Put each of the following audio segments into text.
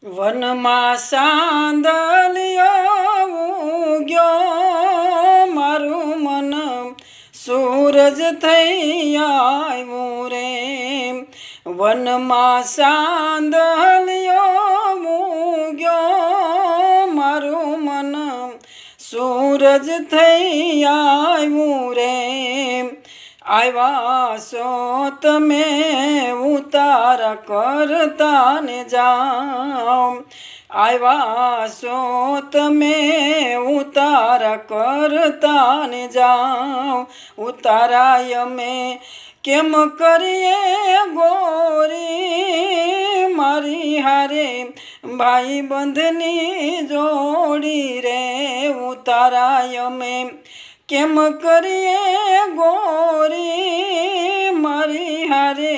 વનમાં સાંદલિયો ઉગ્યો, મારું મન સૂરજ થઈ આવ્યું રે. વનમાં સાંદલિયો ઉગ્યો, મારું મન સૂરજ થઈ આવ્યું રે. આવ્યા છો તમે ઉતારા કરતા ને જાઓ, આવ્યા છો તમે ઉતારા કરતા ને જાઓ. ઉતારા અમે કેમ કરીએ ગોરી, મારી હારે ભાઈ બંધની જોડી રે. ઉતારા અમે કેમ કરીએ ગોરી, મારી હારે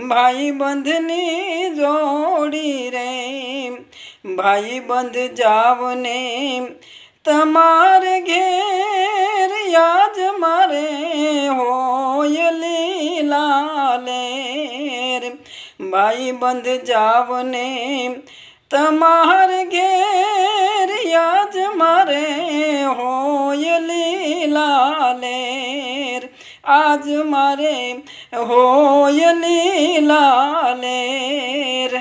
ભાઈ બંધની જોડી રે. ભાઈ બંધ જાવને તમારે ઘેર, યાદ મારે હોય લીલા લેર. ભાઈ બંધ જાવને તમારે ઘેર, યાદ મારે હોય લીલા લેર. આજ મારે હોય લીલા લેર.